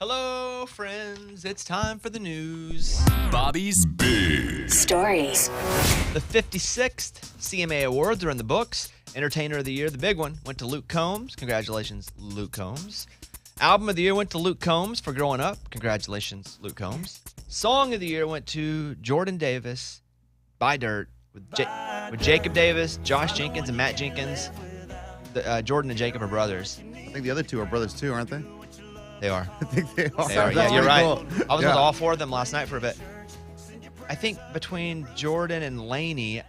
Hello, friends. It's time for the news. Bobby's Big Stories. The 56th CMA Awards are in the books. Entertainer of the Year, the big one, went to Luke Combs. Congratulations, Luke Combs. Album of the Year went to Luke Combs for Growing Up. Congratulations, Luke Combs. Song of the Year went to Jordan Davis, Buy Dirt, with Jacob Davis, Josh Jenkins, and Matt Jenkins. Jordan and Jacob are brothers. I think the other two are brothers too, aren't they? They are. I think they are. They are. Yeah, That's you're pretty right. cool. I was with all four of them last night for a bit. I think between Jordan and Lainey,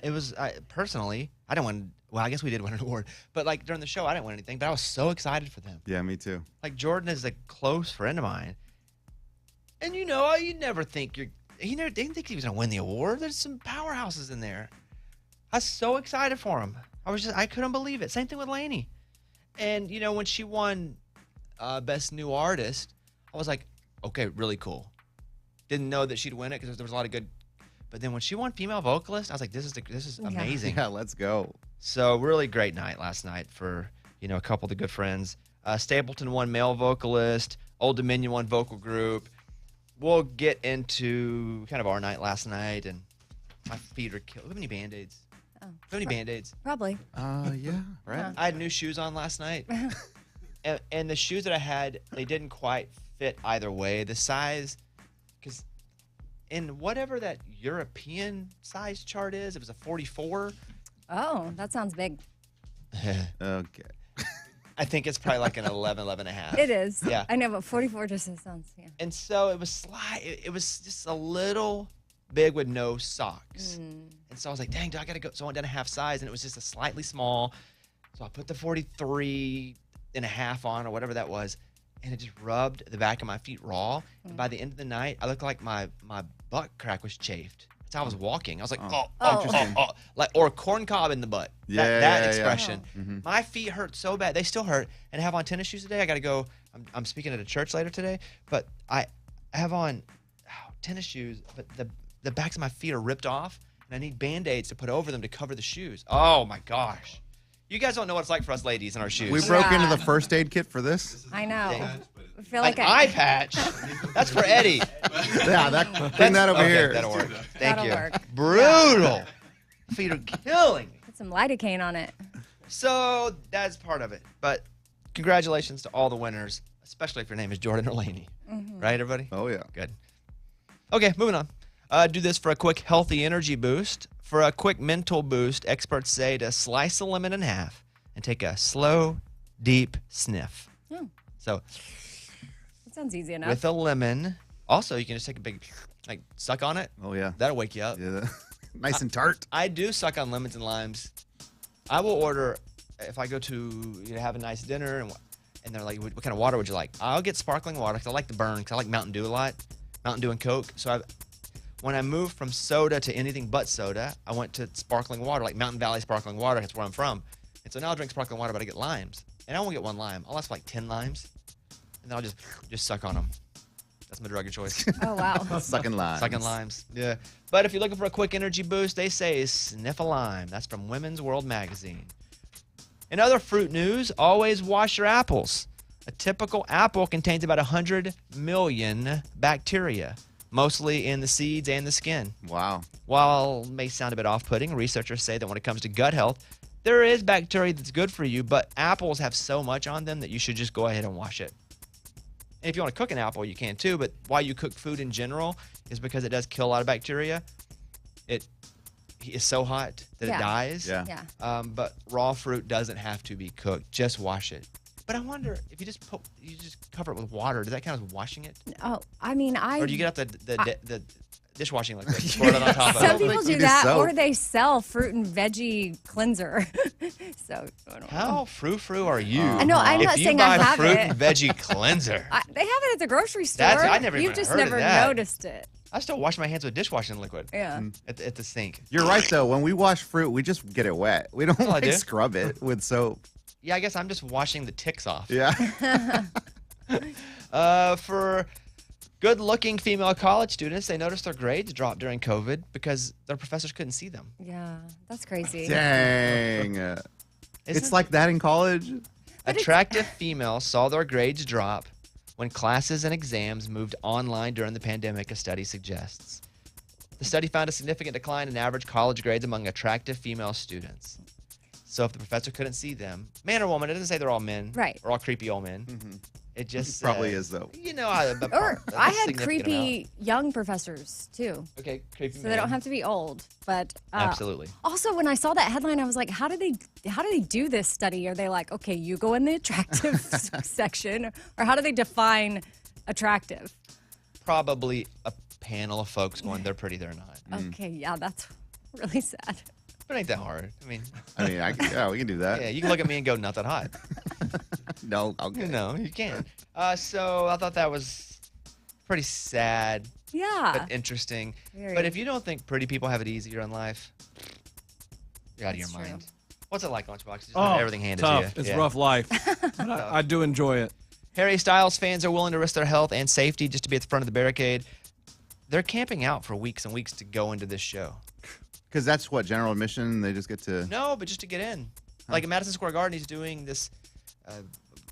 it was personally, I didn't win. Well, I guess we did win an award, but like during the show, I didn't win anything. But I was so excited for them. Yeah, me too. Like Jordan is a close friend of mine, and you know, you never think he didn't think he was gonna win the award. There's some powerhouses in there. I was so excited for him. I couldn't believe it. Same thing with Lainey, and you know when she won Best New Artist, I was like, okay, really cool. Didn't know that she'd win it because there was a lot of good. But then when she won Female Vocalist, I was like, this is amazing. Yeah, let's go. So really great night last night for, you know, a couple of the good friends. Stapleton won Male Vocalist. Old Dominion won Vocal Group. We'll get into kind of our night last night, and my feet are killed. How many Band-Aids? Oh, How many Band-Aids? Probably. Yeah, right. I had new shoes on last night. And the shoes that I had, they didn't quite fit either way. The size, because in whatever that European size chart is, it was a 44. Oh, that sounds big. Okay. I think it's probably like an 11 and a half. It is. Yeah. I know, but 44 just sounds, yeah. And so it was it was just a little big with no socks. And so I was like, dang, I got to go. So I went down a half size, and it was just a slightly small. So I put the 43 and a half on, or whatever that was, and it just rubbed the back of my feet raw. And by the end of the night, I looked like my butt crack was chafed. That's how I was walking. I was like, like, or corn cob in the butt. That expression. Yeah. Mm-hmm. My feet hurt so bad. They still hurt. And I have on tennis shoes today. I got to go. I'm speaking at a church later today, but I have on tennis shoes, but the backs of my feet are ripped off, and I need Band-Aids to put over them to cover the shoes. Oh, my gosh. You guys don't know what it's like for us ladies in our shoes. We broke into the first aid kit for this. I know. Dang. I feel like An eye patch? That's for Eddie. Yeah, bring that over here. That'll work. Thank That'll you. work. Brutal. Feet are killing me. Put some lidocaine on it. So that's part of it. But congratulations to all the winners, especially if your name is Jordan or Lainey. Right, everybody? Oh, yeah. Good. Okay, moving on. Do this for a quick healthy energy boost. For a quick mental boost, experts say to slice a lemon in half and take a slow, deep sniff. Oh, So that sounds easy enough. with a lemon, also you can just take a big, like, suck on it. Oh, yeah. That'll wake you up. Yeah. Nice and tart. I do suck on lemons and limes. I will order, if I go to have a nice dinner and they're like, what kind of water would you like? I'll get sparkling water because I like the burn, because I like Mountain Dew a lot. Mountain Dew and Coke. So when I moved from soda to anything but soda, I went to sparkling water, like Mountain Valley sparkling water. That's where I'm from. And so now I drink sparkling water, but I get limes. And I won't get one lime. I'll ask for like 10 limes. And then I'll just suck on them. That's my drug of choice. Oh, wow. Sucking limes. Sucking limes. Yeah. But if you're looking for a quick energy boost, they say sniff a lime. That's from Women's World Magazine. In other fruit news, always wash your apples. A typical apple contains about 100 million bacteria, mostly in the seeds and the skin. Wow. While it may sound a bit off-putting, researchers say that when it comes to gut health, there is bacteria that's good for you, but apples have so much on them that you should just go ahead and wash it. And if you want to cook an apple, you can too, but why you cook food in general is because it does kill a lot of bacteria. It is so hot that it dies. Yeah. But raw fruit doesn't have to be cooked. Just wash it. But I wonder if you just cover it with water, does that count as washing it? Oh, I mean, Or do you get out the dishwashing liquid, pour it on top of some it? people do that, or they sell fruit and veggie cleanser. So I don't know. How frou-frou are you? I know, I'm not saying I have If you buy fruit it. and veggie cleanser, They have it at the grocery store. I never even You've just heard of never that. noticed it. I still wash my hands with dishwashing liquid. Yeah. At the sink. You're right, though. When we wash fruit, we just get it wet. We don't all I do. scrub it with soap. Yeah, I guess I'm just washing the ticks off. Yeah. For good-looking female college students, they noticed their grades dropped during COVID because their professors couldn't see them. Yeah, that's crazy. Dang. It's like that in college? Attractive females saw their grades drop when classes and exams moved online during the pandemic, a study suggests. The study found a significant decline in average college grades among attractive female students. So if the professor couldn't see them, man or woman, it doesn't say they're all men. Right. Or all creepy old men. It just Probably is, though. You know, Or I had creepy young professors too. Okay, creepy. So they don't have to be old, but Absolutely. Also, when I saw that headline, I was like, how do they do this study? Are they like, okay, you go in the attractive section, or how do they define attractive? Probably a panel of folks going, they're pretty, they're not. Okay, yeah, that's really sad. But it ain't that hard. I mean, yeah, we can do that. yeah, you can look at me and go, not that hot. No, okay. No, you can't. So I thought that was pretty sad, Yeah. but interesting. Very. But if you don't think pretty people have it easier in life, you're out of your That's true. mind. What's it like, Lunchbox? Just have everything handed to you. Tough. It's Yeah. rough life. But I do enjoy it. Harry Styles fans are willing to risk their health and safety just to be at the front of the barricade. They're camping out for weeks and weeks to go into this show. Because that's what, general admission? They just get to... No, but just to get in. Like at Madison Square Garden, he's doing this,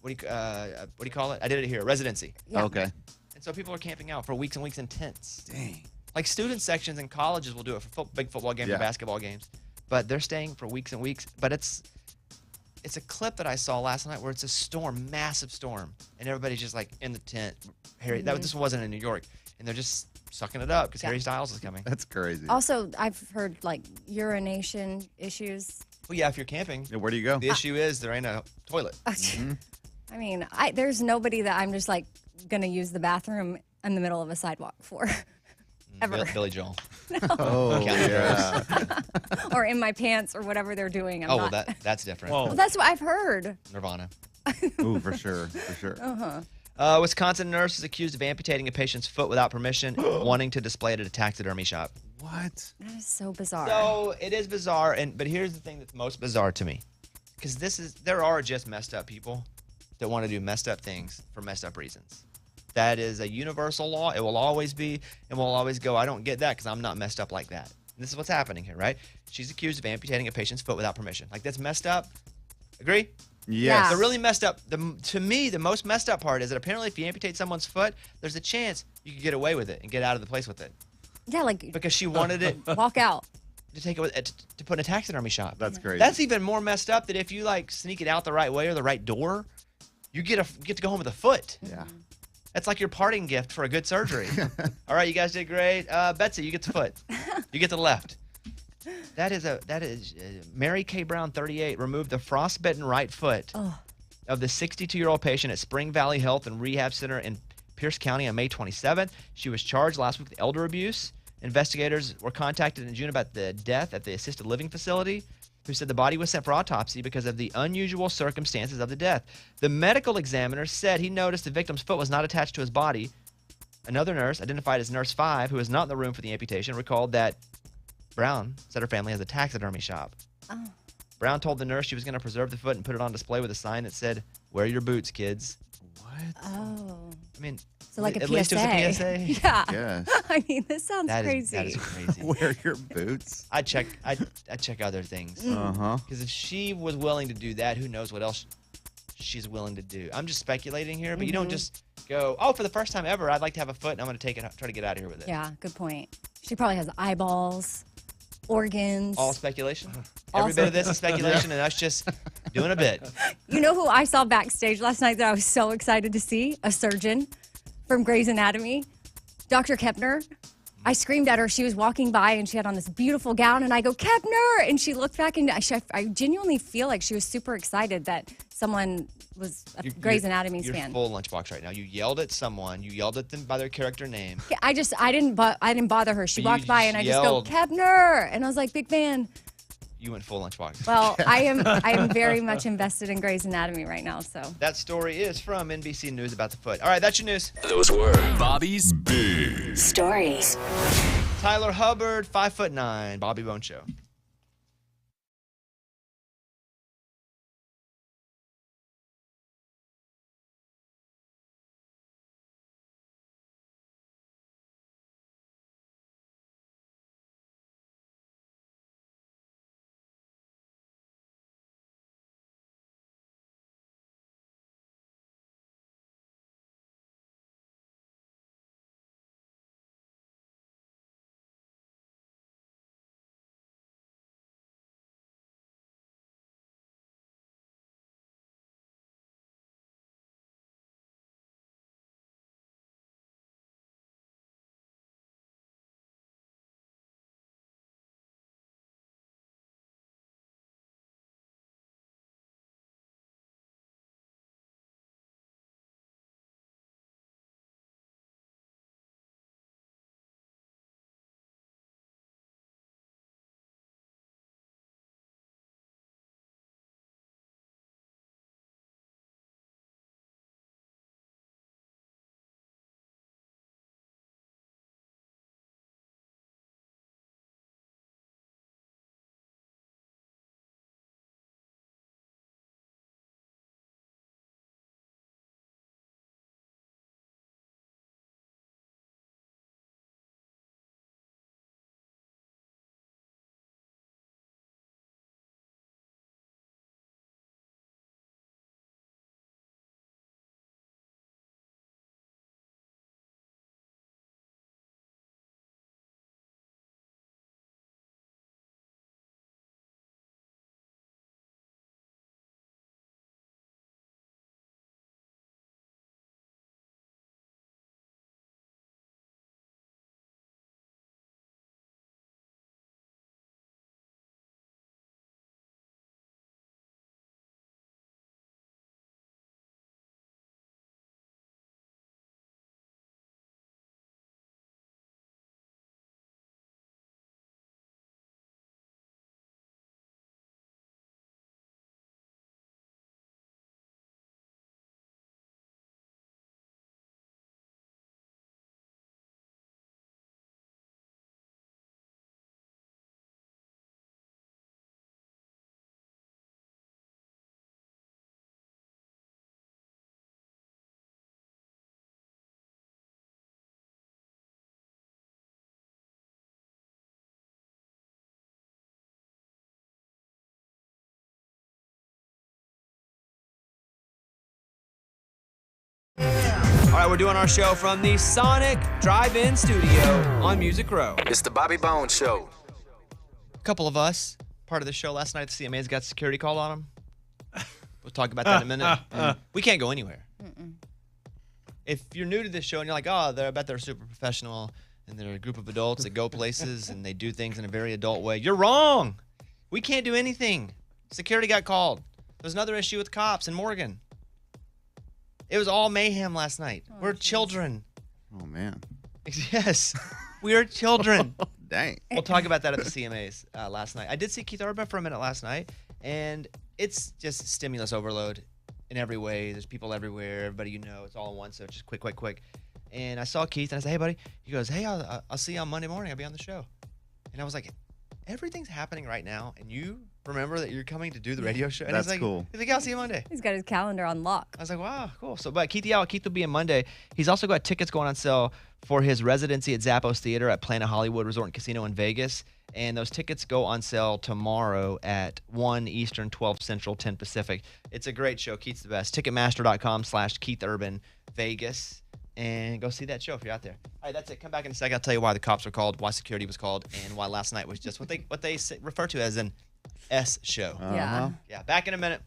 what do you call it? I did it here, residency. Yeah. Okay. And so people are camping out for weeks and weeks in tents. Dang. Like student sections in colleges will do it for big football games Yeah. or basketball games. But they're staying for weeks and weeks. But it's a clip that I saw last night where it's a storm, massive storm. And everybody's just like in the tent. This one wasn't in New York. And they're just sucking it up because Harry Styles is coming. That's crazy. Also, I've heard like urination issues. Well, yeah, if you're camping, Yeah, where do you go? the issue is there ain't a toilet. I mean, there's nobody that I'm just like gonna use the bathroom in the middle of a sidewalk for, ever, Billy Joel. Oh, Counting yeah. or in my pants or whatever they're doing. I'm Oh, not. well, that's different. Whoa. Well, that's what I've heard. Nirvana. Ooh, for sure. For sure. Wisconsin nurse is accused of amputating a patient's foot without permission, wanting to display it at a taxidermy shop. What? That is so bizarre. So it is bizarre, but here's the thing that's most bizarre to me, because there are just messed up people that want to do messed up things for messed up reasons. That is a universal law. It will always be, and we'll always go, I don't get that because I'm not messed up like that. And this is what's happening here, right? She's accused of amputating a patient's foot without permission. Like, that's messed up. Agree? Yes. The really messed up, to me, the most messed up part is that apparently if you amputate someone's foot, there's a chance you could get away with it and get out of the place with it. yeah, like Because she wanted it walk out. to take it to put in a taxidermy shop. That's crazy. That's even more messed up that if you like sneak it out the right way or the right door, you get to go home with a foot. Yeah. That's like your parting gift for a good surgery. All right, you guys did great. Betsy, you get the foot. You get the left. That is Mary K. Brown, 38, removed the frostbitten right foot of the 62-year-old patient at Spring Valley Health and Rehab Center in Pierce County on May 27th. She was charged last week with elder abuse. Investigators were contacted in June about the death at the assisted living facility, who said the body was sent for autopsy because of the unusual circumstances of the death. The medical examiner said he noticed the victim's foot was not attached to his body. Another nurse, identified as Nurse 5, who was not in the room for the amputation, recalled that Brown said her family has a taxidermy shop. Oh. Brown told the nurse she was going to preserve the foot and put it on display with a sign that said, "Wear your boots, kids." What? Oh. I mean, So like a at PSA. least it was a PSA. Yeah. Yes. I mean, this sounds That crazy. is crazy. Wear your boots. I check other things. Uh-huh. Because if she was willing to do that, who knows what else she's willing to do. I'm just speculating here, but you don't just go, oh, for the first time ever, I'd like to have a foot, and I'm going to try to get out of here with it. Yeah, good point. She probably has eyeballs, organs. All speculation? All Every bit of this is speculation, and us just doing a bit. You know who I saw backstage last night that I was so excited to see? A surgeon from Grey's Anatomy, Dr. Kepner. I screamed at her. She was walking by and she had on this beautiful gown, and I go, Kepner! And she looked back, and I genuinely feel like she was super excited that someone was a Grey's Anatomy You're fan. full Lunchbox right now. You yelled at someone. You yelled at them by their character name. I didn't bother her. She But you walked by and I just go, yelled. Kepner! And I was like, big fan. You went full Lunchbox. Well, I am very much invested in Grey's Anatomy right now, so. That story is from NBC News about the foot. All right, that's your news. Those were Bobby's Big Stories. Tyler Hubbard, 5'9", Bobby Bone Show. All right, we're doing our show from the Sonic Drive-In Studio on Music Row. It's the Bobby Bones Show. A couple of us, part of the show last night, the CMAs got security call on them. We'll talk about that in a minute. We can't go anywhere. If you're new to this show and you're like, oh, I bet they're super professional and they're a group of adults that go places and they do things in a very adult way, you're wrong. We can't do anything. Security got called. There's another issue with cops in Morgan. It was all mayhem last night. We're children. Oh, man. Yes, we are children. Dang. We'll talk about that at the CMAs last night. I did see Keith Urban for a minute last night, and it's just stimulus overload in every way. There's people everywhere. Everybody you know. It's all in one, so just quick. And I saw Keith, and I said, hey, buddy. He goes, hey, I'll see you on Monday morning. I'll be on the show. And I was like, everything's happening right now, and you remember that you're coming to do the radio show? And That's he's like, cool. He's like, I'll see you Monday. He's got his calendar on lock. I was like, wow, cool. So, but Keith will be in Monday. He's also got tickets going on sale for his residency at Zappos Theater at Planet Hollywood Resort and Casino in Vegas. And those tickets go on sale tomorrow at 1 Eastern, 12 Central, 10 Pacific. It's a great show. Keith's the best. Ticketmaster.com/Keith Urban Vegas. And go see that show if you're out there. All right, that's it. Come back in a second. I'll tell you why the cops were called, why security was called, and why last night was just what they refer to as an S show. Yeah. Yeah, back in a minute.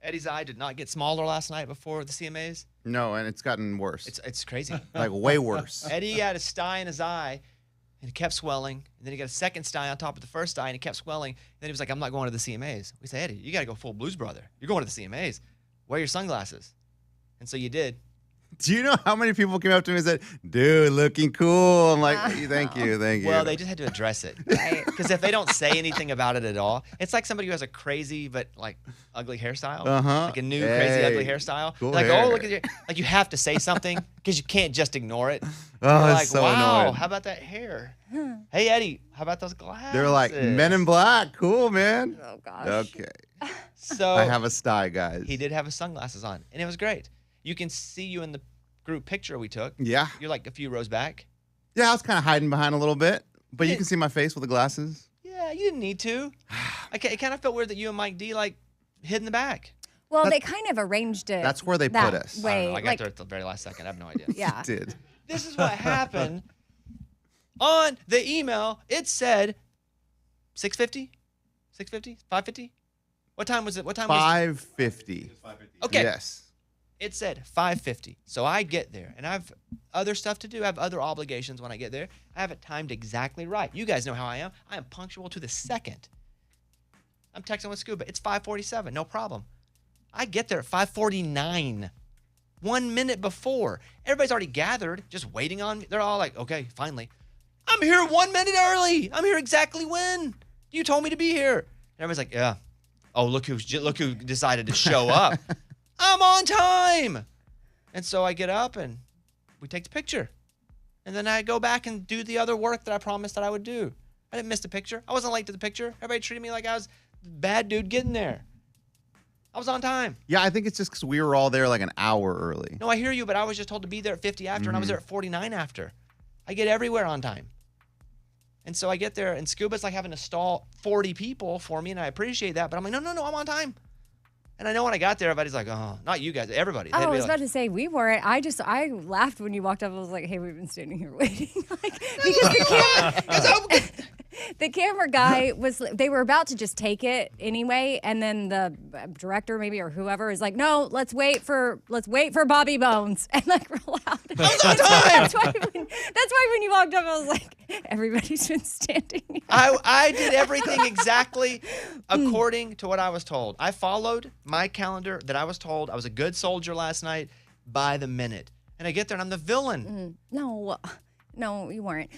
Eddie's eye did not get smaller last night before the CMAs. No, and it's gotten worse. It's crazy. like way worse. Eddie had a sty in his eye, and it kept swelling. And then he got a second sty on top of the first sty, and it kept swelling. And then he was like, I'm not going to the CMAs. We said, Eddie, you got to go full Blues Brother. You're going to the CMAs. Wear your sunglasses. And so you did. Do you know how many people came up to me and said, dude, looking cool? I'm like, thank you. Well, they just had to address it. Right? Because if they don't say anything about it at all, it's like somebody who has a crazy but like ugly hairstyle. Like a new crazy ugly hairstyle. Cool like, hair. oh, look at you. Like you have to say something because you can't just ignore it. Oh, You're it's like, so wow, annoying. how about that hair? Hey, Eddie, how about those glasses? They're like, Men in Black. Cool, man. Oh, gosh. Okay. So I have a sty, guys. he did have his sunglasses on, and it was great. You can see you in the group picture we took. Yeah. You're like a few rows back. Yeah, I was kind of hiding behind a little bit, but you Yeah. can see my face with the glasses. Yeah, you didn't need to. It kind of felt weird that you and Mike D like hid in the back. Well, they kind of arranged it. That's where they that put us. I don't Way. know. I got like, there at the very last second. I have no idea. yeah. Did. This is what happened. On the email, it said 6:50, 6:50, 5:50. What time was it? What time was 550. Okay. Yes. it? Said 5:50. So I get there, and I have other stuff to do. I have other obligations when I get there. I have it timed exactly right. You guys know how I am. I am punctual to the second. I'm texting with Scuba. It's 5:47. No problem. I get there at 5:49. 1 minute before. Everybody's already gathered, just waiting on me. They're all like, okay, finally. I'm here 1 minute early. I'm here exactly when you told me to be here. And everybody's like, yeah. Oh, look who decided to show up. I'm on time. And so I get up and we take the picture. And then I go back and do the other work that I promised that I would do. I didn't miss the picture. I wasn't late to the picture. Everybody treated me like I was the bad dude getting there. I was on time. Yeah, I think it's just because we were all there like an hour early. No, I hear you, but I was just told to be there at 50 after, and I was there at 49 after. I get everywhere on time. And so I get there, and Scuba's like having to stall 40 people for me, and I appreciate that. But I'm like, no, I'm on time. And I know when I got there, everybody's like, oh, not you guys, everybody. Oh, I was like, about to say we weren't. I laughed when you walked up. I was like, "Hey, we've been standing here waiting." Because the camera guy was. They were about to just take it anyway, and then the director maybe or whoever is like, "No, let's wait for Bobby Bones," and like real loud. That's why when you walked up, I was like, "Everybody's been standing here." I did everything exactly according to what I was told. I followed my calendar that I was told. I was a good soldier last night by the minute. And I get there and I'm the villain. No, you weren't.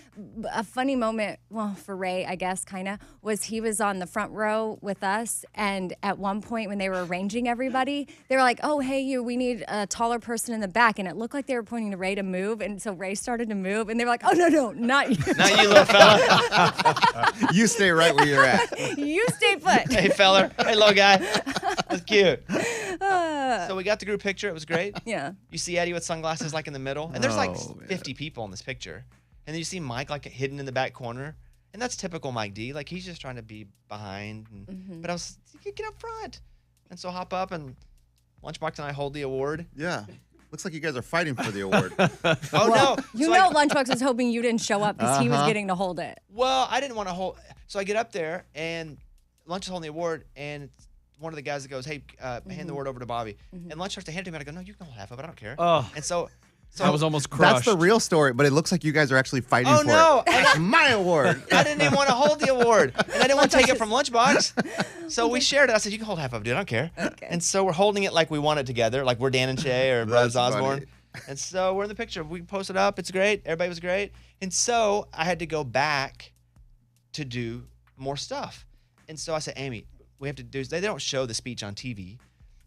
A funny moment, well, for Ray, I guess, kind of, was he was on the front row with us. And at one point when they were arranging everybody, they were like, oh, hey, we need a taller person in the back. And it looked like they were pointing to Ray to move. And so Ray started to move. And they were like, oh, no, not you. Not you, little fella. You stay right where you're at. You stay put. Hey, fella. Hey, little guy. That's cute. So we got the group picture. It was great. Yeah. You see Eddie with sunglasses like in the middle. And there's like Oh, man. 50 people in this picture. And then you see Mike like hidden in the back corner. And that's typical Mike D. Like he's just trying to be behind. But I was, get up front. And so hop up and Lunchbox and I hold the award. Yeah. Looks like you guys are fighting for the award. Oh, no. You So know Lunchbox was hoping you didn't show up because he was getting to hold it. Well, I didn't want to hold. So I get up there, and Lunch is holding the award, and it's one of the guys that goes, hey, hand the award over to Bobby. And Lunch starts to hand it to me, and I go, no, you can hold half of it. I don't care. Oh. And so I was almost crushed. That's the real story, but it looks like you guys are actually fighting Oh, for no. it. That's my award. I didn't even want to hold the award, and I didn't want to take it from Lunchbox. So we shared it. I said, you can hold half of it, dude. I don't care. Okay. And so we're holding it like we want it together, like we're Dan and Shay or Brothers That's Osborne. funny. And so we're in the picture. We posted up. It's great. Everybody was great. And so I had to go back to do more stuff. And so I said, Amy, we have to do, they don't show the speech on TV,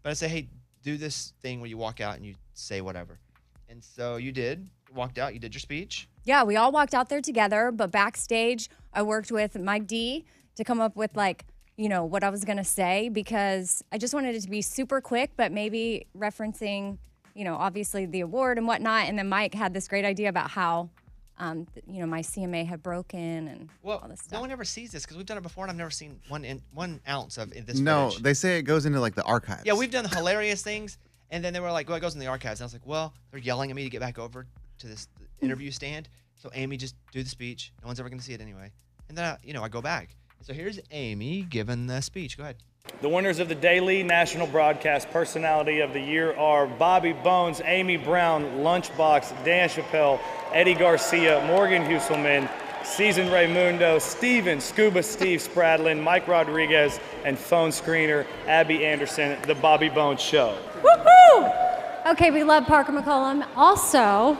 but I say, hey, do this thing where you walk out and you say whatever. And so you did, walked out, you did your speech. Yeah, we all walked out there together, but backstage, I worked with Mike D to come up with what I was going to say because I just wanted it to be super quick, but maybe referencing, obviously the award and whatnot. And then Mike had this great idea about how, my CMA had broken and all this stuff. No one ever sees this because we've done it before and I've never seen 1 ounce of this No, footage. they say it goes into like the archives. Yeah, we've done hilarious things. And then they were like, well, it goes in the archives. And I was like, well, they're yelling at me to get back over to this interview stand. So Amy, just do the speech. No one's ever going to see it anyway. And then, I go back. So here's Amy giving the speech. Go ahead. The winners of the Daily National Broadcast Personality of the Year are Bobby Bones, Amy Brown, Lunchbox, Dan Chappelle, Eddie Garcia, Morgan Husselman, Season Raymundo, Steven, Scuba Steve Spradlin, Mike Rodriguez, and phone screener Abby Anderson, The Bobby Bones Show. Woohoo! Okay, we love Parker McCollum. Also,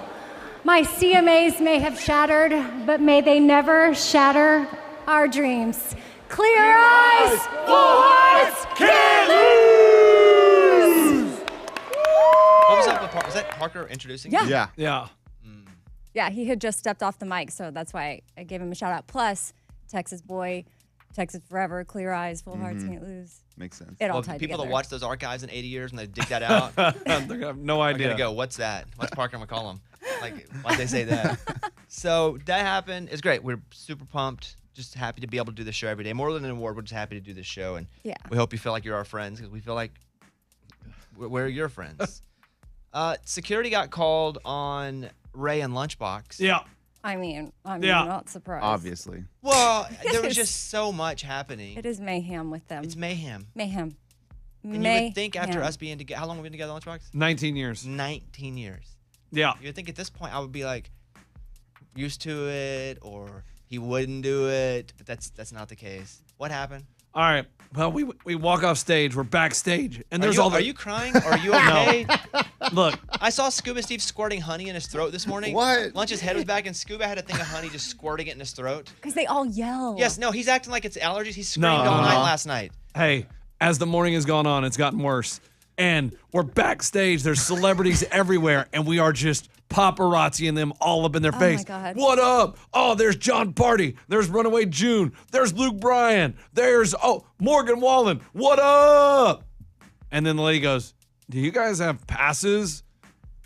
my CMAs may have shattered, but may they never shatter our dreams. Clear eyes, full hearts, can't lose! What was up with Parker? Was that Parker introducing? Yeah. Yeah. Yeah. Yeah, he had just stepped off the mic, so that's why I gave him a shout out. Plus, Texas boy, Texas forever, clear eyes, full hearts, can't lose. Makes sense. It all Well, tied people together. that watch those archives in 80 years and they dig that out, I have no are idea. gonna go, what's that? What's Parker McCollum? Like, why'd they say that? So that happened. It's great. We're super pumped. Just happy to be able to do this show every day. More than an award, we're just happy to do this show, and Yeah. we hope you feel like you're our friends because we feel like we're your friends. Security got called on Ray and Lunchbox. Yeah. I mean, I'm Yeah. not surprised. Obviously. Well, there was Yes. just so much happening. It is mayhem with them. It's mayhem. Mayhem. And you would think after us being together, how long have we been together, Lunchbox? 19 years. 19 years. Yeah. You would think at this point I would be like used to it, or he wouldn't do it, but that's not the case. What happened? All right. Well, we walk off stage. We're backstage, and there's Are you crying? Are you okay? Look. I saw Scuba Steve squirting honey in his throat this morning. What? Lunch's head was back, and Scuba had a thing of honey just squirting it in his throat. Because they all yell. Yes, no, he's acting like it's allergies. He screamed No. all night last night. Hey, as the morning has gone on, it's gotten worse. And we're backstage. There's celebrities everywhere, and we are just paparazziing them all up in their face. my God. What up? Oh, there's John Party. There's Runaway June. There's Luke Bryan. There's, Morgan Wallen. What up? And then the lady goes, do you guys have passes?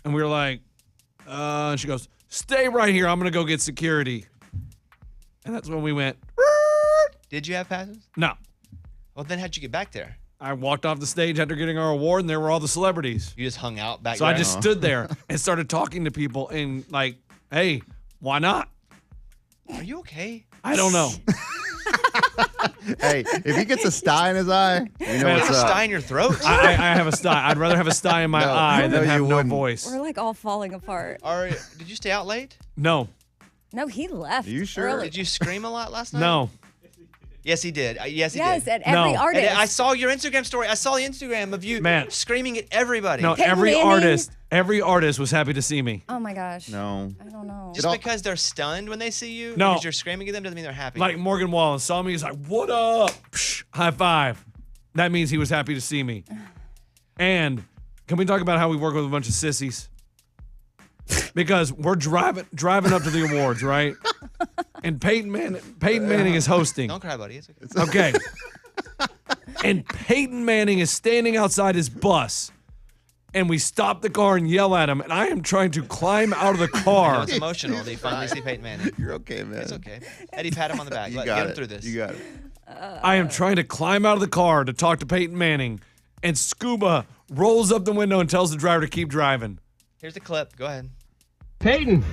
And we were like, and she goes, stay right here. I'm going to go get security. And that's when we went, Did you have passes? no. Well, then how'd you get back there? I walked off the stage after getting our award, and there were all the celebrities. You just hung out back So there? I just stood there and started talking to people and like, hey, why not? Are you okay? I don't know. Hey, if he gets a sty in his eye, you know Man, Is what's a up. sty in your throat? I have a sty. I'd rather have a sty in my No, eye no, than have you no wouldn't. voice. We're like all falling apart. Did you stay out late? No, No, he left. Are you sure? early. Did you scream a lot last night? no. Yes, he did. Yes, he Yes, did. at every No. artist. And I saw your Instagram story. I saw the Instagram of you Man. screaming at everybody. No, Peyton every Manning. artist was happy to see me. Oh my gosh. No. I don't know. Just because they're stunned when they see you, No. because you're screaming at them, doesn't mean they're happy. Like Morgan Wallen saw me, he's like, what up? Psh, high five. That means he was happy to see me. And can we talk about how we work with a bunch of sissies? Because we're driving up to the awards, right? And Peyton Manning is hosting. Don't cry, buddy. It's okay. Okay. And Peyton Manning is standing outside his bus. And we stop the car and yell at him. And I am trying to climb out of the No, car. it's emotional that you finally see Peyton Manning. You're okay, man. It's okay. Eddie, pat him on the back. You Get got him it. through this. You got it. I am trying to climb out of the car to talk to Peyton Manning. And Scuba rolls up the window and tells the driver to keep driving. Here's the clip. Go ahead. Peyton!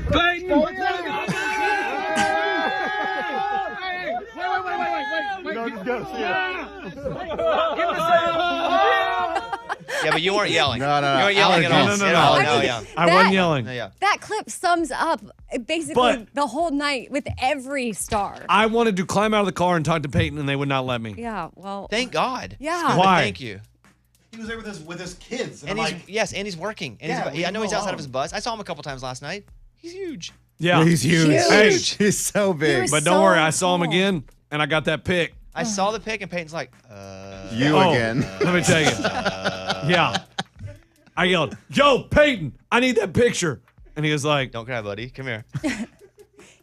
Yeah, but you weren't yelling. No, no, You weren't yelling at all. No, no, At no. all. I No, mean, yeah. I That- wasn't yelling. No, yeah. That clip sums up basically But- the whole night with every star. I wanted to climb out of the car and talk to Peyton, and they would not let me. Yeah, well. Thank God. Yeah. Scuba, Why? Thank you. He was there with his kids, and, And I'm he's like, and he's working. And Yeah, I know he's leave him outside of alone. his bus. I saw him a couple times last night. He's huge. Yeah. He's huge. Huge. Hey, He's so big. You're but don't so worry, I saw him tall. again, and I got that pic. I saw the pic, and Peyton's like, You Oh, again. Let me tell you. Yeah. I yelled, yo, Peyton, I need that picture. And he was like, don't cry, buddy. Come here.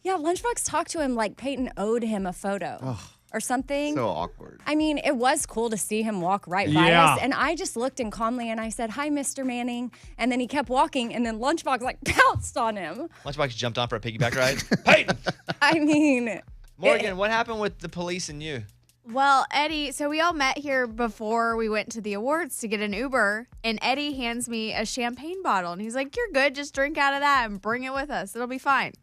Yeah, Lunchbox talked to him like Peyton owed him a photo or something. So awkward. I mean, it was cool to see him walk right by Yeah. us. And I just looked in calmly and I said, hi, Mr. Manning. And then he kept walking and then Lunchbox like pounced on him. Lunchbox jumped on for a piggyback ride. Peyton! I mean, Morgan, what happened with the police and you? Well, Eddie, so we all met here before we went to the awards to get an Uber, and Eddie hands me a champagne bottle, and he's like, you're good, just drink out of that and bring it with us. It'll be fine.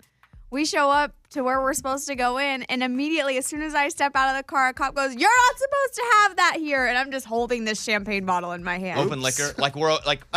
We show up to where we're supposed to go in, and immediately, as soon as I step out of the car, a cop goes, "You're not supposed to have that here," and I'm just holding this champagne bottle in my hand. Open liquor, like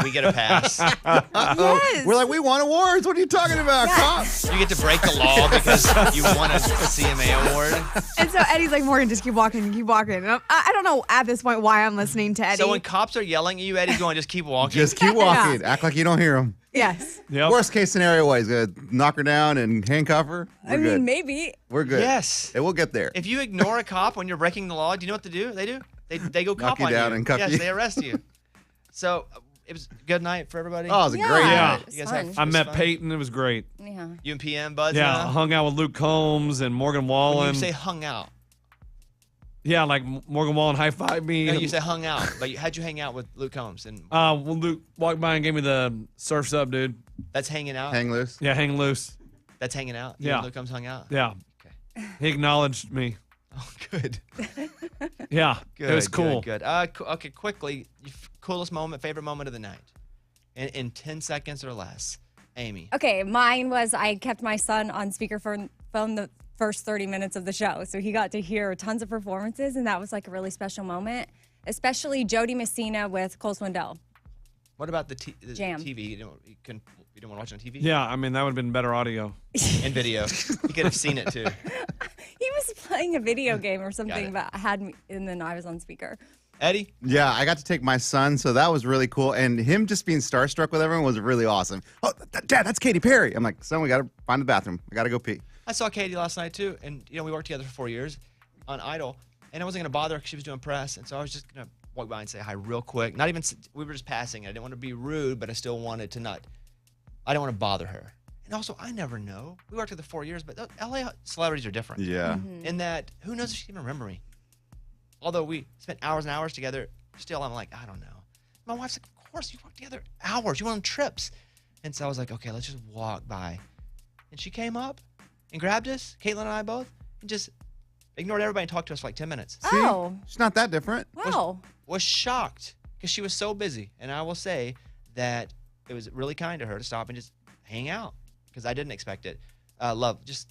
we get a pass. Yes. We're like, we want awards. What are you talking about, cop? You get to break the law because you won a CMA award. And so Eddie's like, "Morgan, just keep walking, keep walking." And I don't know at this point why I'm listening to Eddie. So when cops are yelling at you, Eddie's going, just keep walking. Just keep walking. Act like you don't hear them. yes. Yep. Worst case scenario, what? He's going to knock her down and handcuff her? We're good. maybe. We're good. Yes. And we'll get there. If you ignore a cop when you're breaking the law, do you know what they do? They go cop you on down you. and cuff yes, you. they arrest you. So it was a good night for everybody. Oh, it was a great Yeah. night. You guys Fun. have I it was met fun? Peyton. It was great. Yeah. You and PM buds. Yeah, huh? hung out with Luke Combs and Morgan Wallen. You say hung out. Yeah, like Morgan Wallen high-fived me. No, you say hung out. But how'd you hang out with Luke Combs? And well, Luke walked by and gave me the surf's up, dude. that's hanging out. Hang loose. Yeah, hang loose. That's hanging out. You Yeah. and Luke Combs hung out. Yeah. Okay. He acknowledged me. Oh, good. Yeah, Good. it was cool. Good. Okay, quickly. Coolest moment, favorite moment of the night, in 10 seconds or less. Amy. Okay, mine was I kept my son on speakerphone the first 30 minutes of the show. So he got to hear tons of performances, and that was like a really special moment, especially Jody Messina with Cole Swindell. What about the Jam. TV? You didn't want to watch it on TV? Yeah, I mean, that would have been better audio. And video. You could have seen it too. He was playing a video game or it. something, but had me, and then I was on speaker. Eddie? Yeah, I got to take my son, so that was really cool. And him just being starstruck with everyone was really awesome. Oh, Dad, that's Katy Perry. I'm like, son, we got to find the bathroom. I got to go pee. I saw Katie last night too, and we worked together for 4 years on Idol, and I wasn't gonna bother her because she was doing press, and so I was just gonna walk by and say hi real quick. Not even we were just passing. I didn't want to be rude, but I still wanted to not. I didn't want to bother her. And also, I never know. We worked together 4 years, but LA celebrities are different. Yeah. In that, who knows if she can even remember me? Although we spent hours and hours together, still I'm like, I don't know. My wife's like, of course, you worked together hours. You went on trips. And so I was like, okay, let's just walk by. And she came up and grabbed us, Caitlin and I both, and just ignored everybody and talked to us for like 10 minutes. Oh, She's not that different. wow. Was shocked because she was so busy. And I will say that it was really kind of her to stop and just hang out because I didn't expect it. It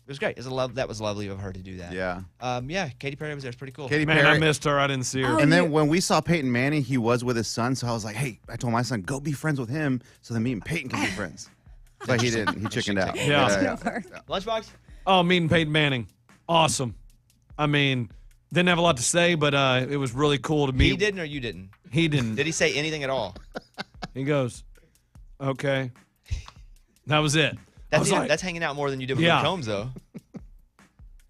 was great. That was lovely of her to do that. Yeah. Katy Perry was there. It's pretty cool. Katy Man, Perry. I missed her. I didn't see her. Oh, And then when we saw Peyton Manning, he was with his son. So I was like, hey, I told my son, go be friends with him so then me and Peyton can be friends. But he didn't. He chickened out. Yeah. Lunchbox? Oh, meeting Peyton Manning. Awesome. I mean, didn't have a lot to say, but it was really cool to meet. He didn't or you didn't? He didn't. Did he say anything at all? He goes, okay. That was it. I was like, That's hanging out more than you did with Yeah. Luke Combs, though.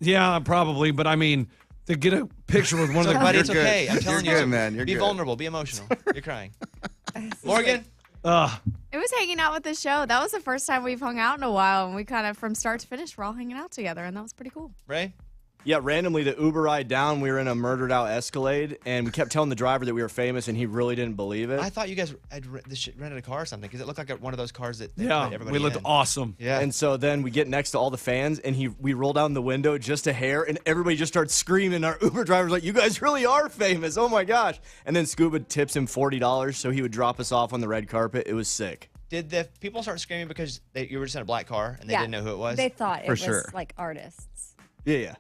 yeah, probably. But I mean, to get a picture with one of the Buddy, You're it's okay. good. I'm telling You're you. good, man. You're be good. vulnerable. Be emotional. You're crying. Morgan? It was hanging out with the show. That was the first time we've hung out in a while, and we kind of, from start to finish, we're all hanging out together, and that was pretty cool. Ray? Yeah, randomly, the Uber ride down, we were in a murdered out Escalade, and we kept telling the driver that we were famous, and he really didn't believe it. I thought you guys had rented a car or something because it looked like one of those cars that they Yeah, let everybody we looked in. awesome. Yeah. And so then we get next to all the fans, and we roll down the window just a hair, and everybody just starts screaming. Our Uber driver's like, you guys really are famous. Oh, my gosh. And then Scuba tips him $40, so he would drop us off on the red carpet. It was sick. Did the people start screaming because you were just in a black car and they didn't know who it was? They thought For it was sure. like artists. Yeah.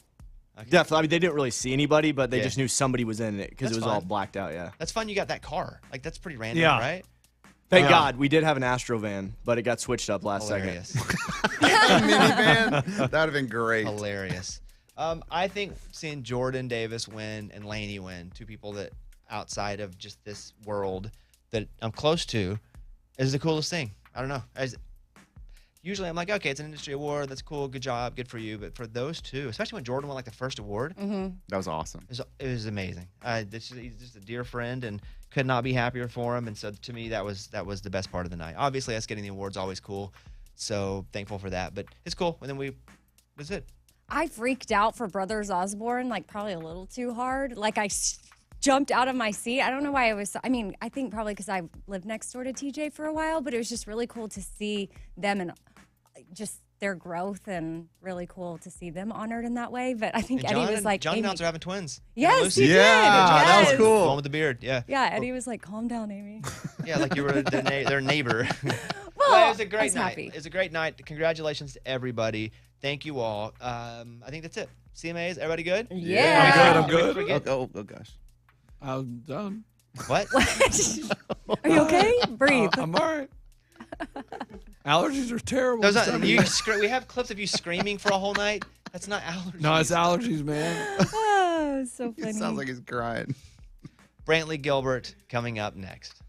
Okay. Definitely. I mean, they didn't really see anybody, but they Yeah. just knew somebody was in it because That's it was all fun. blacked out, yeah. That's fun you got that car. Like, that's pretty random, Yeah. right? Thank God. We did have an Astro van, but it got switched up last second. Hilarious. Minivan. That would have been great. Hilarious. I think seeing Jordan Davis win and Laney win, two people that outside of just this world that I'm close to, is the coolest thing. I don't know. Usually I'm like, okay, it's an industry award. That's cool. Good job. Good for you. But for those two, especially when Jordan won like the first award, That was awesome. it was amazing. He's just a dear friend and could not be happier for him. And so to me, that was the best part of the night. Obviously, us getting the award's always cool. So thankful for that. But it's cool. And then that's it. I freaked out for Brothers Osborne, like probably a little too hard. Like jumped out of my seat. I don't know why I think probably because I lived next door to TJ for a while, but it was just really cool to see them and just their growth and really cool to see them honored in that way. But I think And Eddie was like, John and Amy, Nance are having twins. yes, Lucy. he did. that was Yes. cool. The one with the beard. Yeah. Yeah, Eddie was like, calm down, Amy. Yeah, like you were their neighbor. Well, Well, it was a I great was night. happy. It was a great night. Congratulations to everybody Thank you all. I think that's it. CMAs, everybody good? Yeah. I'm good. I'm good. Oh gosh. I'm done. What? Are you okay? Breathe. I'm all right. Allergies are terrible. Those this are, time of you year. we have clips of you screaming for a whole night. That's not allergies. No, it's allergies, man. Oh, so funny. It sounds like he's crying. Brantley Gilbert coming up next.